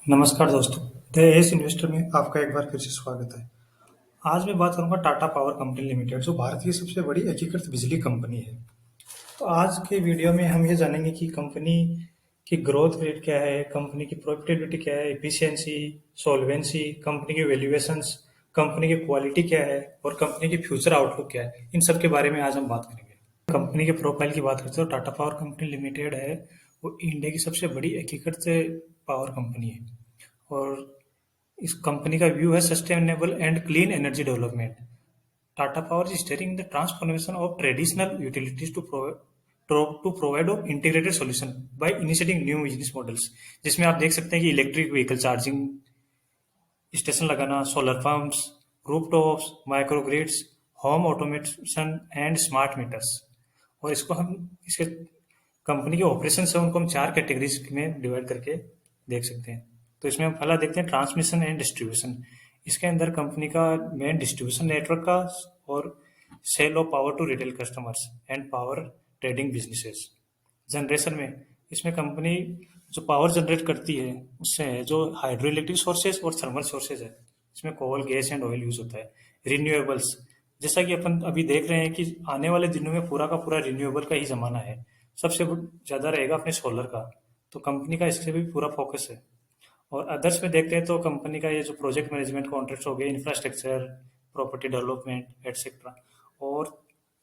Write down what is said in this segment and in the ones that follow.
नमस्कार दोस्तों, the S investor में आपका एक बार फिर से स्वागत है। आज मैं बात करूंगा टाटा पावर कंपनी लिमिटेड, जो भारत की सबसे बड़ी एकीकृत बिजली कंपनी है। तो आज के वीडियो में हम ये जानेंगे कि कंपनी की ग्रोथ रेट क्या है, कंपनी की प्रॉफिटेबिलिटी क्या है, एफिशिएंसी, सॉल्वेंसी, कंपनी की वैल्यूएशंस, कंपनी की क्वालिटी क्या है और कंपनी की फ्यूचर आउटलुक क्या है। इन सब के बारे में आज हम बात करेंगे। कंपनी के प्रोफाइल की बात करते हैं तो टाटा पावर कंपनी लिमिटेड है, वो इंडिया की सबसे बड़ी एकीकृत पावर कंपनी है। और इस कंपनी का व्यू है sustainable and clean energy development. Tata Power is steering the transformation of traditional utilities to provide of integrated solution by initiating new business models, जिसमें आप देख सकते हैं कि इलेक्ट्रिक व्हीकल चार्जिंग स्टेशन लगाना, solar pumps, rooftops, microgrids, home automation and smart meters. और इसको हम इसके कंपनी के ऑपरेशन है उनको हम चार कैटेगरीज में डिवाइड करके देख सकते हैं। तो इसमें हम पहला देखते हैं ट्रांसमिशन एंड डिस्ट्रीब्यूशन। इसके अंदर कंपनी का मेन डिस्ट्रीब्यूशन नेटवर्क का और sale of power to retail customers and power trading businesses. Generation में इसमें कंपनी जो पावर जनरेट करती है उससे है जो हाइड्रो इलेक्ट्रिक सोर्सेज और थर्मल सोर्सेज है। इसमें कोल, गैस एंड ऑयल यूज होता है। रिन्यूएबल्स, जैसा कि अपन अभी देख रहे हैं कि आने वाले दिनों में पूरा का पूरा रिन्यूएबल का ही जमाना है। सबसे ज़्यादा रहेगा अपने सोलर का, तो कंपनी का इससे भी पूरा फोकस है। और अदर्स में देखते हैं तो कंपनी का ये जो प्रोजेक्ट मैनेजमेंट कॉन्ट्रैक्ट्स हो गए, इंफ्रास्ट्रक्चर, प्रॉपर्टी डेवलपमेंट एटसेट्रा। और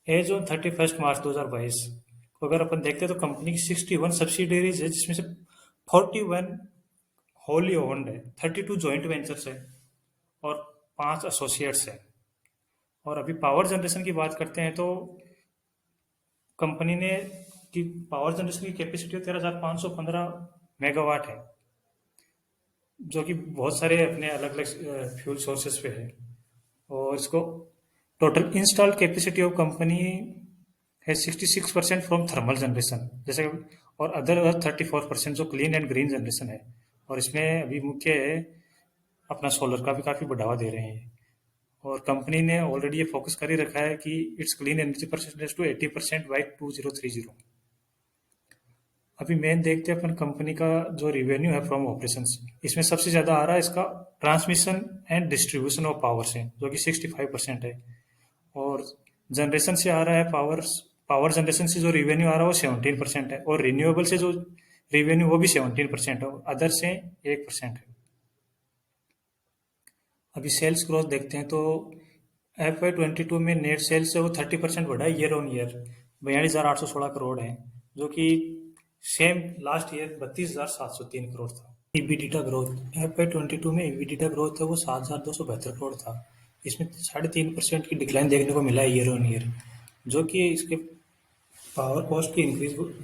एज ऑन 31 मार्च 2022 को अगर अपन देखते हैं तो कंपनी की 61 सब्सिडरीज है, जिसमें से 41 होली ओन्ड है, 32 जॉइंट वेंचर्स है और 5 एसोसिएट्स है। और अभी पावर जनरेशन की बात करते हैं तो कंपनी ने की पावर जनरेशन की कैपेसिटी 13,515 मेगावाट है, जो कि बहुत सारे अपने अलग अलग फ्यूल सोर्सेस पे है। और इसको total installed capacity of company है 66% फ्रॉम थर्मल जनरेशन जैसे, और अदर 34% जो क्लीन एंड ग्रीन जनरेशन है। और इसमें अभी मुख्य है अपना सोलर का भी काफ़ी बढ़ावा दे रहे हैं। और कंपनी ने ऑलरेडी ये फोकस कर ही रखा है कि it's clean energy percentage to 80% by 2030। अभी मेन देखते हैं अपन कंपनी का जो रिवेन्यू है फ्रॉम ऑपरेशंस। इसमें सबसे ज़्यादा आ रहा है इसका transmission and distribution of power से, जो कि 65% है। और जनरेशन से आ रहा है पावर जनरेशन से जो रिवेन्यू आ रहा है वो 17% है। और रिन्यूएबल से जो रिवेन्यू वो भी 17% है, और अदर से 1% है। अभी सेल्स ग्रोथ देखते हैं तो FY22 में नेट सेल्स है वो 30% बढ़ा है ईयर ऑन ईयर, 42,816 करोड़ है, जो कि सेम लास्ट ईयर 32,703 करोड़ था। EBITDA ग्रोथ FY22 में EBITDA ग्रोथ है वो 7,272 करोड़ था। इसमें 3.5% की डिक्लाइन देखने को मिला है ईयर ऑन ईयर, जो कि इसके पावर कॉस्ट की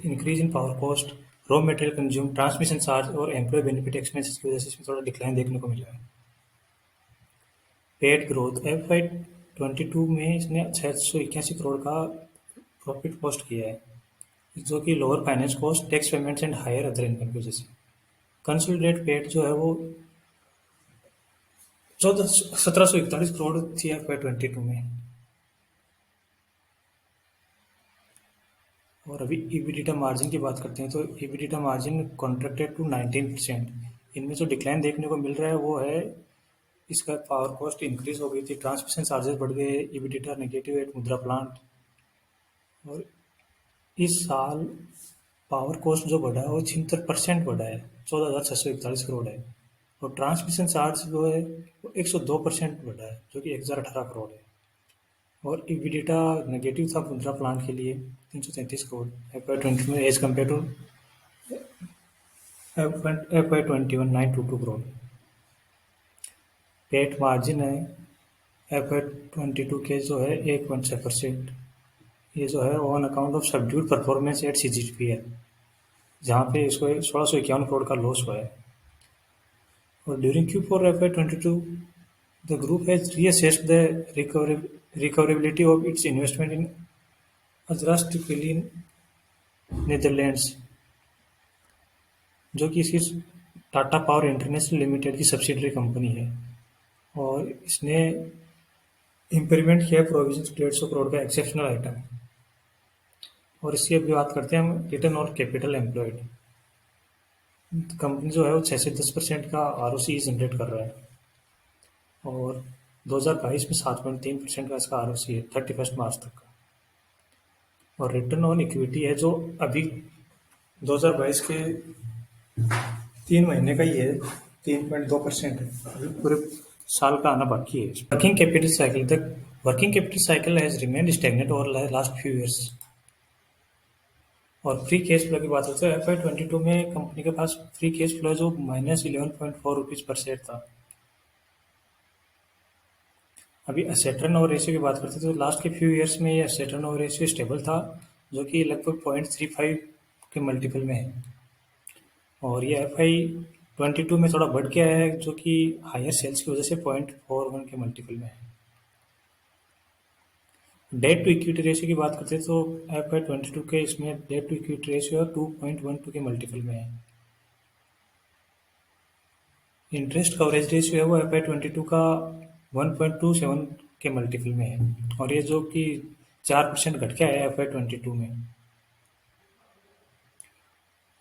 increase in power cost, raw material consume, transmission charge और एम्प्लॉय बेनिफिट एक्सपेंसेस की वजह से इसमें थोड़ा डिक्लाइन देखने को मिला है। पेट ग्रोथ FY22 में इसने 681 करोड़ का प्रॉफिट पोस्ट किया है, जो कि lower finance cost, tax payments and higher other income की वजह से। कंसोलिडेट पेट जो है वो 1741 करोड़ थी FY22 में। और अभी EBITDA मार्जिन की बात करते हैं तो EBITDA मार्जिन कॉन्ट्रैक्टेड टू 19%। इनमें जो डिक्लाइन देखने को मिल रहा है वो है इसका पावर कॉस्ट इंक्रीज हो गई थी, ट्रांसमिशन चार्जेस बढ़ गए, EBITDA नेगेटिव एट मुद्रा प्लांट। और इस साल पावर कॉस्ट जो बढ़ा है वो 76% बढ़ा है, 14,641 करोड़ है। और ट्रांसमिशन चार्ज जो है वो 102% बढ़ा है, जो कि 1,018 करोड़ है। और EBITDA नेगेटिव था मुद्रा प्लांट के लिए 333 करोड़ FY20 में, as compare to FY21 922 crore. PAT margin है FY22 के जो है 1.6%। ये जो है on account of subdued performance at CGPL, जहाँ पे इसको 1651 करोड़ का लॉस हुआ है। और during Q4 FY22 the group has reassessed the recoverability of its investment in अजरास्ट फिलिन नीदरलैंड्स, जो कि इसकी टाटा पावर इंटरनेशनल लिमिटेड की सब्सिडरी कंपनी है। और इसने इम्प्लीमेंट किया प्रोविजन 150 करोड़ का एक्सेप्शनल आइटम। और इसकी अभी बात करते हैं हम return on capital employed. Company जो है वो 6 से 10% का ROCE जनरेट कर रहा है और 2022 में 7.3% का इसका ROCE है 31 मार्च तक का। और रिटर्न ऑन इक्विटी है जो अभी 2022 के 3 महीने का ही है, 3.2% है। अभी पूरे साल का आना बाकी है। Working capital cycle has remained stagnant over last few years. और फ्री कैश फ्लो की बात होती है FY22 में कंपनी के पास फ्री कैश फ्लो जो -11.4 रुपीज पर शेयर था। अभी एसेट टर्नओवर रेशियो की बात करते हैं तो लास्ट के फ्यू ईयर्स में ये एसेट टर्नओवर रेशियो स्टेबल था, जो कि लगभग 0.35 के मल्टीपल में है। और ये FY22 में थोड़ा बढ़ गया है, जो कि हायर सेल्स की वजह से 0.41 के मल्टीपल में है। डेट टू इक्विटी रेशियो की बात करते हैं तो FY22 के इसमें डेट टू इक्विटी रेशियो 2.12 के मल्टीपल में है। इंटरेस्ट कवरेज रेशियो है वो FY22 का 1.27 के मल्टीपल में है और ये जो कि 4% घट गया है FY22 में।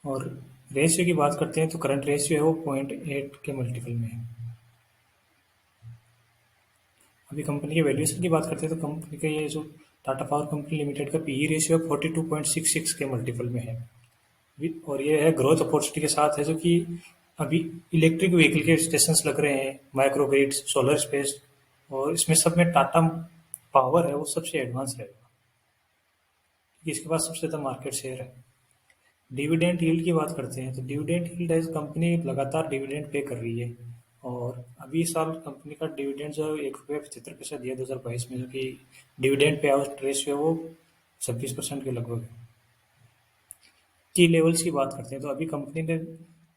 और रेशियो की बात करते हैं तो करंट रेशियो है वो 0.8 के मल्टीपल में है। अभी कंपनी के वैल्यूएशन की बात करते हैं तो कंपनी का ये जो टाटा पावर कंपनी लिमिटेड का PE रेशियो 42.66 के मल्टीपल में है। और ये है ग्रोथ अपॉर्चुनिटी के साथ है, जो कि अभी इलेक्ट्रिक व्हीकल के स्टेशंस लग रहे हैं, माइक्रो ग्रिड, सोलर स्पेस, और इसमें सब में टाटा पावर है वो सबसे एडवांस रहेगा क्योंकि इसके पास सबसे ज़्यादा मार्केट शेयर है। डिविडेंड यील्ड की बात करते हैं तो डिविडेंड यील्ड एज कंपनी लगातार डिविडेंड पे कर रही है और अभी इस साल कंपनी का डिविडेंड जो 1.75 रुपये दिया 2022 में, जो कि डिविडेंड पे आउट रेशियो वो 26% के लगभग है। की लेवल्स की बात करते हैं तो अभी कंपनी ने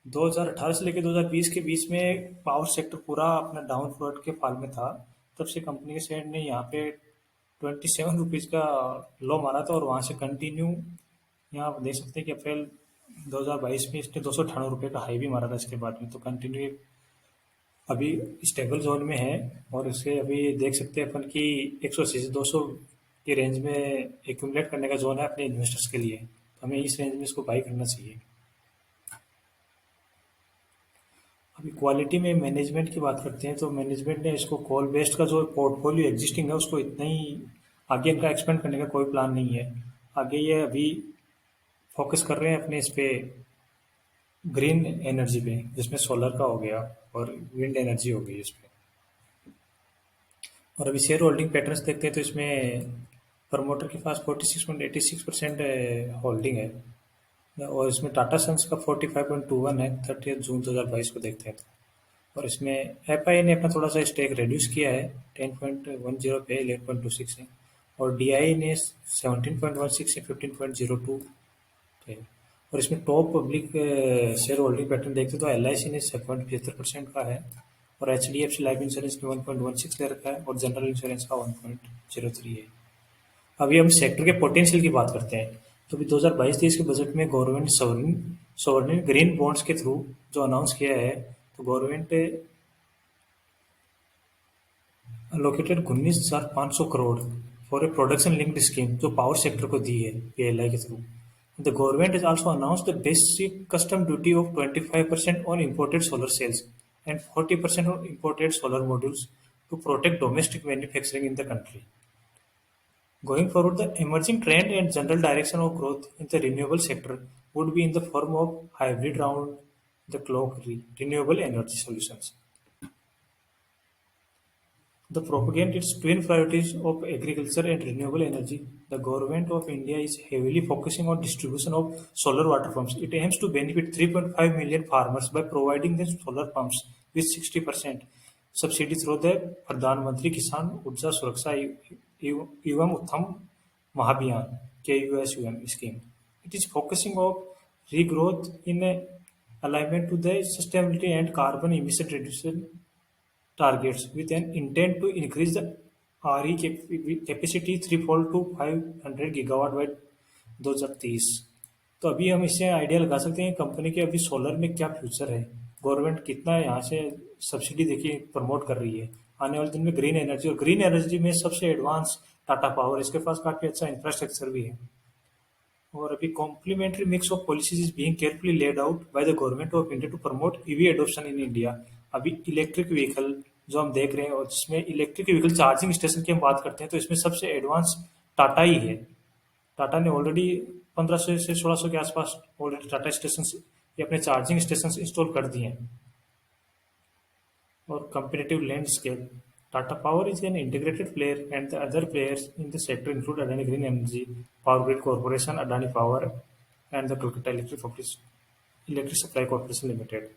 2018 से लेकर 2020 के बीच में पावर सेक्टर पूरा अपना डाउन फ्लोट के फाल में था। तब से कंपनी के शेयर ने यहाँ पे 27 रुपीज़ का लो मारा था और वहाँ से कंटिन्यू यहाँ आप देख सकते हैं कि अप्रैल 2022 में इसने 298 रुपये का हाई भी मारा था इसके बाद में। तो कंटिन्यू अभी स्टेबल जोन में है और इसे अभी देख सकते हैं अपन कि 180 से 200 की रेंज में एक्यूमुलेट करने का जोन है अपने इन्वेस्टर्स के लिए। तो हमें इस रेंज में इसको बाई करना चाहिए। अभी क्वालिटी में मैनेजमेंट की बात करते हैं तो मैनेजमेंट ने इसको कोल बेस्ड का जो पोर्टफोलियो एग्जिस्टिंग है उसको इतना ही आगे इनका एक्सपेंड करने का कोई प्लान नहीं है। आगे ये अभी फोकस कर रहे हैं अपने इस पे ग्रीन एनर्जी पे, जिसमें सोलर का हो गया और विंड एनर्जी हो गई इस पे। और अभी शेयर होल्डिंग पैटर्न्स देखते हैं तो इसमें प्रमोटर के पास 46.86% होल्डिंग है और इसमें टाटा सन्स का 45.21 है 30 जून 2022 को देखते हैं तो। और इसमें एफआई ने अपना थोड़ा सा स्टेक रिड्यूस किया है 10.10 पे 11.26 है और डीआई ने 17.16 से 15.02 पे। और इसमें top public share holding pattern देखते तो LIC ने 7.75% का है और HDFC लाइफ इंश्योरेंस ने 1.16 ले रखा है और जनरल इंश्योरेंस का 1.03 है। अभी हम सेक्टर के पोटेंशियल की बात करते हैं तो अभी 2022-23 के बजट में गवर्नमेंट सोवरेन ग्रीन बॉन्ड्स के थ्रू जो अनाउंस किया है, तो government allocated 19,500 crore for a production linked scheme जो पावर सेक्टर को दी है PLI के through. The government has also announced the basic custom duty of 25% on imported solar cells and 40% on imported solar modules to protect domestic manufacturing in the country. Going forward, the emerging trend and general direction of growth in the renewable sector would be in the form of hybrid round the clock renewable energy solutions. The propagate its twin priorities of agriculture and renewable energy. The government of India is heavily focusing on distribution of solar water pumps. It aims to benefit 3.5 million farmers by providing them solar pumps with 60% subsidy through the Pradhan Mantri Kisan Urja Suraksha एवं उत्तम महाभियान KUSUM scheme. It is focusing on regrowth in alignment to the sustainability and carbon emission reduction targets with an intent to increase the RE capacity threefold to 500 gigawatt by 2030। तो अभी हम इससे idea लगा सकते हैं कंपनी के अभी solar में क्या फ्यूचर है, गवर्नमेंट कितना यहाँ से सब्सिडी देखिए प्रमोट कर रही है। आने वाले दिन में ग्रीन एनर्जी, और ग्रीन एनर्जी में सबसे एडवांस टाटा पावर, इसके पास काफ़ी अच्छा इंफ्रास्ट्रक्चर भी है। और अभी complementary mix of policies is being carefully laid out by the government of India to promote EV adoption in India. अभी इलेक्ट्रिक व्हीकल जो हम देख रहे हैं और जिसमें इलेक्ट्रिक व्हीकल चार्जिंग स्टेशन की हम बात करते हैं तो इसमें सबसे एडवांस टाटा ही है। टाटा ने ऑलरेडी 1500 से 1600 के आसपास ऑलरेडी टाटा स्टेशन ये अपने चार्जिंग स्टेशन इंस्टॉल कर दिए हैं। और competitive landscape, Tata Power is an integrated player, and the other players in the sector include Adani Green Energy, Power Grid Corporation, Adani Power, and the Kolkata Electric Supply Corporation Limited.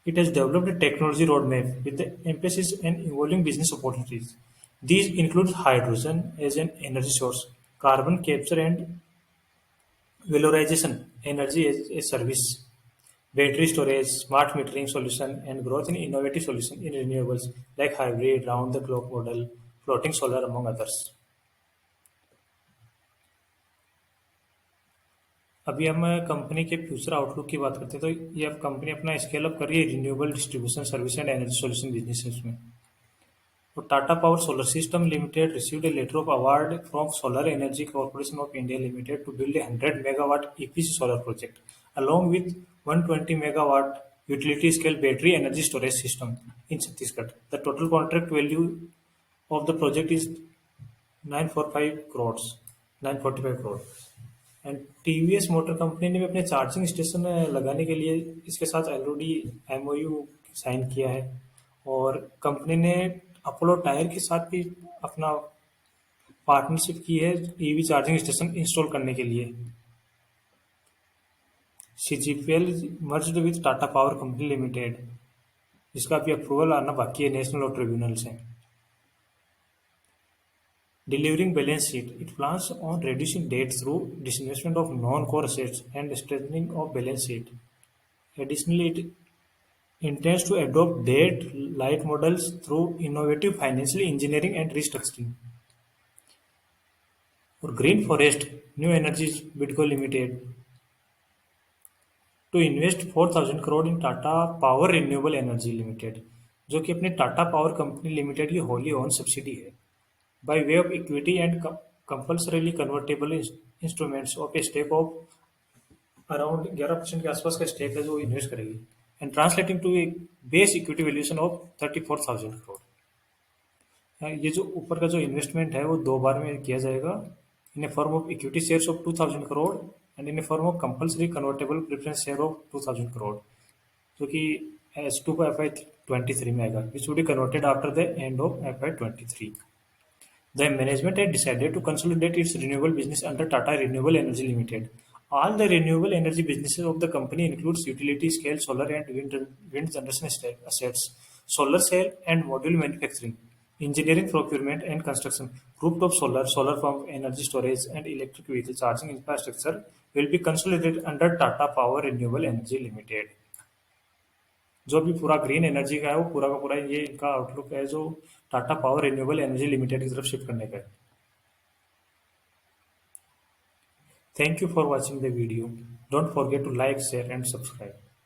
It has developed a technology roadmap with the emphasis on evolving business opportunities. These include hydrogen as an energy source, carbon capture and valorization, energy as a service, battery storage, smart metering solution, and growth in innovative solutions in renewables like hybrid, round-the-clock model, floating solar, among others. अभी हम company के future outlook की बात करते हैं तो ये अब कंपनी अपना स्केल अप कर रही है renewable distribution service and energy solution business में। तो Tata power solar system limited received a letter of award from Solar Energy Corporation of India Limited to build a 100 megawatt EPC solar project along with 120 megawatt utility scale battery energy storage system in Chhattisgarh. The total contract value of the project is 945 crores, 945 crore। And TVS motor company ने भी अपने charging station लगाने के लिए इसके साथ Elodie MOU sign किया है। और कंपनी ने अपोलो टायर के साथ भी अपना पार्टनरशिप की है ईवी चार्जिंग स्टेशन इंस्टॉल करने के लिए। CGPL merged with Tata Power Company Limited, जिसका भी अप्रूवल आना बाकी है नेशनल लॉ ट्रिब्यूनल से। Delivering balance sheet, it plans on reducing debt through disinvestment of non-core assets and strengthening of balance sheet. Additionally, it intends to adopt debt-light models through innovative financial engineering and restructuring. और Green Forest New Energies Bidco Limited to invest 4000 crore in Tata Power Renewable Energy Limited, जो कि अपने Tata Power Company Limited की wholly own subsidy है। By way of equity and compulsorily convertible instruments of a stake of around 11% के आसपास का stake है जो इन्वेस्ट करेगी and translating to a base equity valuation of 34,000 crore. ये जो ऊपर का जो इन्वेस्टमेंट है वो दो बार में किया जाएगा in a form of equity shares of 2000 crore and in a form of compulsory convertible preference share of 2000 crore, जो कि S2 को FY23 में आएगा, which would be converted after the end of FY23। The management had decided to consolidate its renewable business under Tata Renewable Energy Limited. All the renewable energy businesses of the company includes utility scale solar and wind generation assets, solar cell and module manufacturing, engineering, procurement and construction, rooftop solar, solar pump, energy storage and electric vehicle charging infrastructure will be consolidated under Tata Power Renewable Energy Limited. जो भी पूरा green energy का है वो पूरा का पूरा ये इनका आउटलुक है जो Tata Power Renewable Energy Limited की तरफ शिफ्ट करने का है। Thank you for watching the video. Don't forget to like share and subscribe.